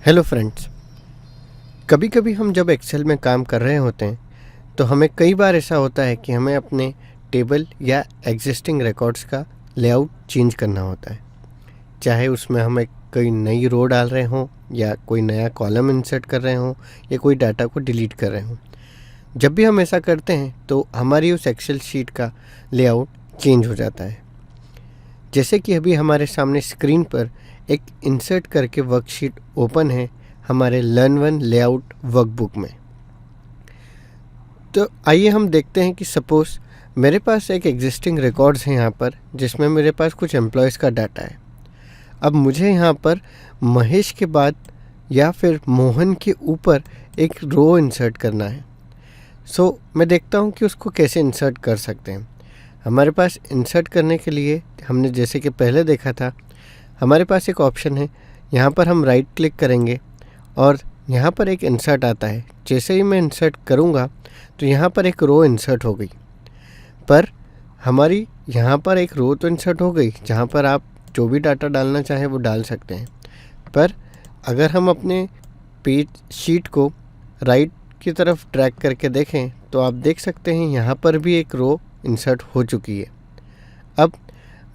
Hello friends. कभी कभी हम जब एक्सेल में काम कर रहे होते हैं तो हमें कई बार ऐसा होता है कि हमें अपने टेबल या एग्जिस्टिंग रिकॉर्ड्स का लेआउट चेंज करना होता है। चाहे उसमें हमें कोई नई रो डाल रहे हों या कोई नया कॉलम इंसर्ट कर रहे हों या कोई डाटा को डिलीट कर रहे हों। जब भी हम ऐसा करते हैं तो हमारी उस एक्सेल शीट का लेआउट चेंज हो जाता है। जैसे कि अभी हमारे सामने स्क्रीन पर एक इंसर्ट करके वर्कशीट ओपन है हमारे लर्न वन लेआउट वर्कबुक में। तो आइए हम देखते हैं कि सपोज़ मेरे पास एक एग्जिस्टिंग रिकॉर्ड्स है यहाँ पर, जिसमें मेरे पास कुछ एम्प्लॉयज़ का डाटा है। अब मुझे यहाँ पर महेश के बाद या फिर मोहन के ऊपर एक रो इंसर्ट करना है। सो मैं देखता हूँ कि उसको कैसे इंसर्ट कर सकते हैं। हमारे पास इंसर्ट करने के लिए हमने जैसे कि पहले देखा था, हमारे पास एक ऑप्शन है। यहाँ पर हम राइट क्लिक करेंगे और यहाँ पर एक इंसर्ट आता है। जैसे ही मैं इंसर्ट करूँगा तो यहाँ पर एक रो इंसर्ट हो गई। पर हमारी यहाँ पर एक रो तो इंसर्ट हो गई जहाँ पर आप जो भी डाटा डालना चाहें वो डाल सकते हैं। पर अगर हम अपने पेज शीट को राइट की तरफ ड्रैग करके देखें तो आप देख सकते हैं यहाँ पर भी एक रो इंसर्ट हो चुकी है। अब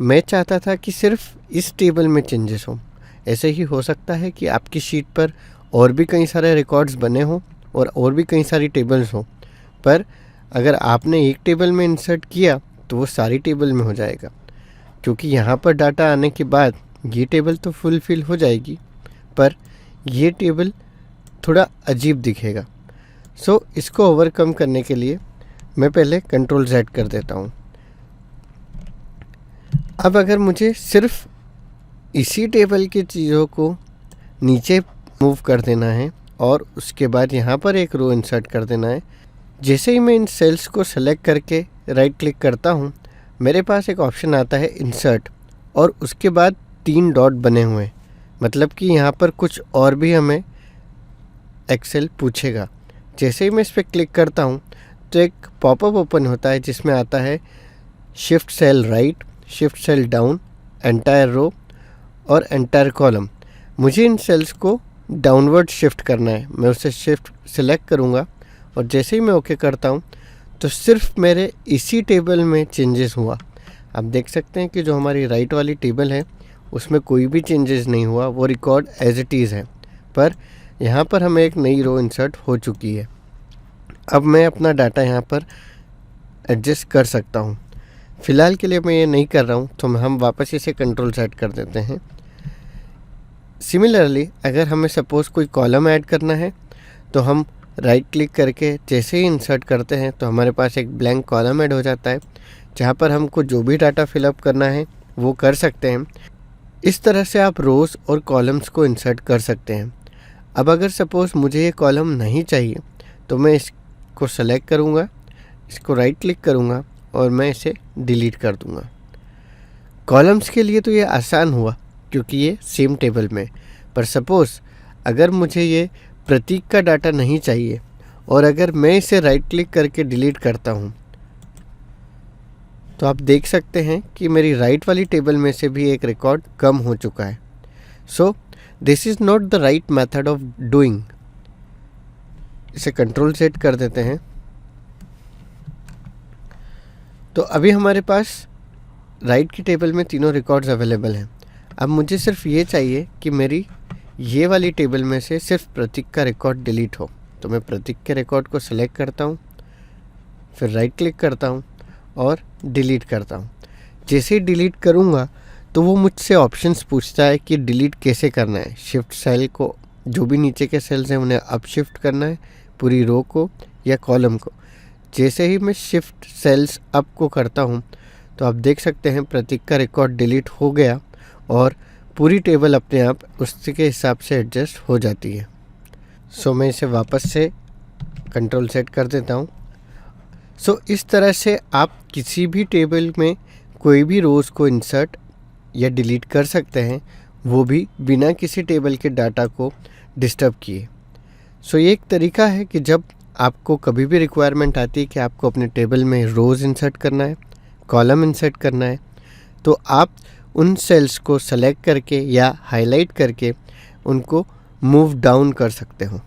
मैं चाहता था कि सिर्फ इस टेबल में चेंजेस हों। ऐसे ही हो सकता है कि आपकी शीट पर और भी कई सारे रिकॉर्ड्स बने हों और भी कई सारी टेबल्स हों, पर अगर आपने एक टेबल में इंसर्ट किया तो वो सारी टेबल में हो जाएगा, क्योंकि यहाँ पर डाटा आने के बाद ये टेबल तो फुलफिल हो जाएगी पर ये टेबल थोड़ा अजीब दिखेगा। सो इसको ओवरकम करने के लिए मैं पहले कंट्रोल Z कर देता हूँ। अब अगर मुझे सिर्फ इसी टेबल की चीज़ों को नीचे मूव कर देना है और उसके बाद यहाँ पर एक रो इंसर्ट कर देना है। जैसे ही मैं इन सेल्स को सेलेक्ट करके राइट क्लिक करता हूँ, मेरे पास एक ऑप्शन आता है इंसर्ट और उसके बाद 3 डॉट बने हुए हैं। मतलब कि यहाँ पर कुछ और भी हमें एक्सेल पूछेगा। जैसे ही मैं इस पर क्लिक करता हूँ तो एक पॉपअप ओपन होता है जिसमें आता है shift cell right, shift cell down, entire row और एंटायर कॉलम। मुझे इन सेल्स को डाउनवर्ड शिफ्ट करना है। मैं उसे शिफ्ट सेलेक्ट करूँगा और जैसे ही मैं ओके करता हूँ तो सिर्फ मेरे इसी टेबल में चेंजेस हुआ। आप देख सकते हैं कि जो हमारी राइट वाली टेबल है उसमें कोई भी चेंजेस नहीं हुआ, वो रिकॉर्ड एज इट इज़ है। पर यहाँ पर हमें एक नई रो इंसर्ट हो चुकी है। अब मैं अपना डाटा यहाँ पर एडजस्ट कर सकता हूँ। फ़िलहाल के लिए मैं ये नहीं कर रहा हूँ तो हम वापस इसे कंट्रोल Z कर देते हैं। सिमिलरली अगर हमें सपोज़ कोई कॉलम ऐड करना है तो हम राइट क्लिक करके जैसे ही इंसर्ट करते हैं तो हमारे पास एक ब्लैंक कॉलम ऐड हो जाता है जहाँ पर हमको जो भी डाटा फिलअप करना है वो कर सकते हैं। इस तरह से आप रोज़ और कॉलम्स को इंसर्ट कर सकते हैं। अब अगर सपोज़ मुझे ये कॉलम नहीं चाहिए तो मैं इसको सेलेक्ट करूँगा, इसको राइट क्लिक करूँगा और मैं इसे डिलीट कर दूँगा। कॉलम्स के लिए तो ये आसान हुआ क्योंकि ये सेम टेबल में। पर सपोज़ अगर मुझे ये प्रतीक का डाटा नहीं चाहिए और अगर मैं इसे राइट क्लिक करके डिलीट करता हूँ तो आप देख सकते हैं कि मेरी राइट वाली टेबल में से भी एक रिकॉर्ड कम हो चुका है। So this is not the right method of doing. इसे कंट्रोल Z कर देते हैं। तो अभी हमारे पास राइट की टेबल में तीनों रिकॉर्ड्स अवेलेबल हैं। अब मुझे सिर्फ ये चाहिए कि मेरी ये वाली टेबल में से सिर्फ प्रतीक का रिकॉर्ड डिलीट हो। तो मैं प्रतीक के रिकॉर्ड को सेलेक्ट करता हूँ, फिर राइट क्लिक करता हूँ और डिलीट करता हूँ। जैसे ही डिलीट करूँगा तो वो मुझसे ऑप्शंस पूछता है कि डिलीट कैसे करना है। शिफ्ट सेल को, जो भी नीचे के सेल्स हैं उन्हें अप शिफ्ट करना है, पूरी रो को या कॉलम को। जैसे ही मैं शिफ्ट सेल्स अप को करता हूँ तो आप देख सकते हैं प्रतीक का रिकॉर्ड डिलीट हो गया और पूरी टेबल अपने आप उसके हिसाब से एडजस्ट हो जाती है। सो मैं इसे वापस से कंट्रोल Z कर देता हूँ। सो इस तरह से आप किसी भी टेबल में कोई भी रोज़ को इंसर्ट या डिलीट कर सकते हैं, वो भी बिना किसी टेबल के डाटा को डिस्टर्ब किए। सो ये एक तरीका है कि जब आपको कभी भी रिक्वायरमेंट आती है कि आपको अपने टेबल में रोज़ इंसर्ट करना है, कॉलम इंसर्ट करना है, तो आप उन सेल्स को सेलेक्ट करके या हाईलाइट करके उनको मूव डाउन कर सकते हो।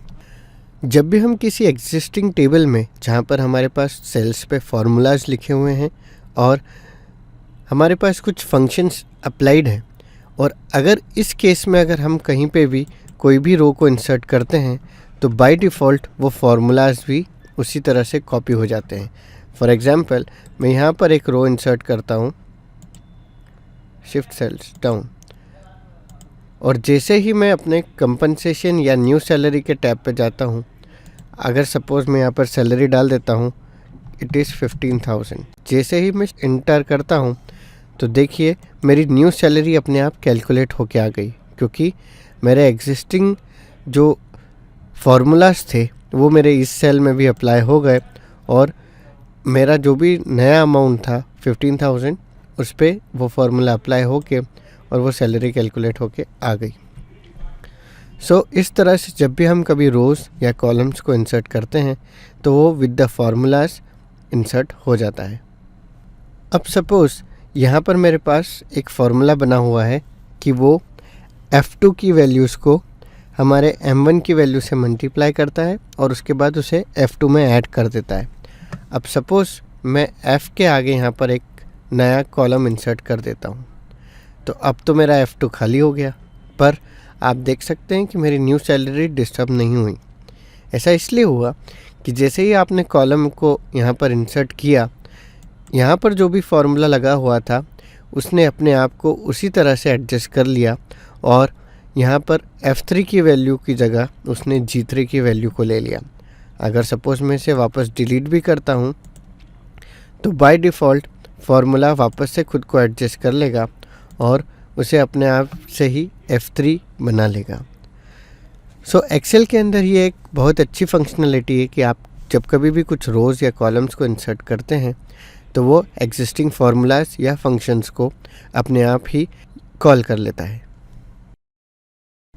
जब भी हम किसी एग्जिस्टिंग टेबल में जहाँ पर हमारे पास सेल्स पे फार्मूलाज लिखे हुए हैं और हमारे पास कुछ फंक्शंस अप्लाइड हैं, और अगर इस केस में अगर हम कहीं पे भी कोई भी रो को इंसर्ट करते हैं तो बाय डिफ़ॉल्ट वो फार्मूलाज भी उसी तरह से कॉपी हो जाते हैं। फॉर एग्ज़ाम्पल मैं यहाँ पर एक रो इंसर्ट करता हूँ, शिफ्ट सेल्स डाउन, और जैसे ही मैं अपने कंपनसेशन या न्यू सैलरी के टैब पे जाता हूँ, अगर सपोज़ मैं यहाँ पर सैलरी डाल देता हूँ, इट इज़ 15,000। जैसे ही मैं इंटर करता हूँ तो देखिए मेरी न्यू सैलरी अपने आप कैलकुलेट होके आ गई, क्योंकि मेरे एग्जिस्टिंग जो फार्मूलाज थे वो मेरे इस सेल में भी अप्लाई हो गए, और मेरा जो भी नया अमाउंट था 15,000 उस पर वो फार्मूला अप्लाई होके और वो सैलरी कैलकुलेट होके आ गई। सो इस तरह से जब भी हम कभी रोज़ या कॉलम्स को इंसर्ट करते हैं तो वो विद द फार्मूलाज इंसर्ट हो जाता है। अब सपोज़ यहाँ पर मेरे पास एक फार्मूला बना हुआ है कि वो F2 की वैल्यूज़ को हमारे M1 की वैल्यू से मल्टीप्लाई करता है और उसके बाद उसे F2 में ऐड कर देता है। अब सपोज़ मैं F के आगे यहाँ पर एक नया कॉलम इंसर्ट कर देता हूँ, तो अब तो मेरा F2 खाली हो गया, पर आप देख सकते हैं कि मेरी न्यू सैलरी डिस्टर्ब नहीं हुई। ऐसा इसलिए हुआ कि जैसे ही आपने कॉलम को यहाँ पर इंसर्ट किया, यहाँ पर जो भी फार्मूला लगा हुआ था उसने अपने आप को उसी तरह से एडजस्ट कर लिया, और यहाँ पर F3 की वैल्यू की जगह उसने G3 की वैल्यू को ले लिया। अगर सपोज़ मैं इसे वापस डिलीट भी करता हूँ तो बाय डिफ़ॉल्ट फार्मूला वापस से खुद को एडजस्ट कर लेगा और उसे अपने आप से ही F3 बना लेगा। सो एक्सेल के अंदर ये एक बहुत अच्छी फंक्शनलिटी है कि आप जब कभी भी कुछ रोज़ या कॉलम्स को इंसर्ट करते हैं तो वो एग्जिस्टिंग फार्मूलाज या फंक्शंस को अपने आप ही कॉल कर लेता है।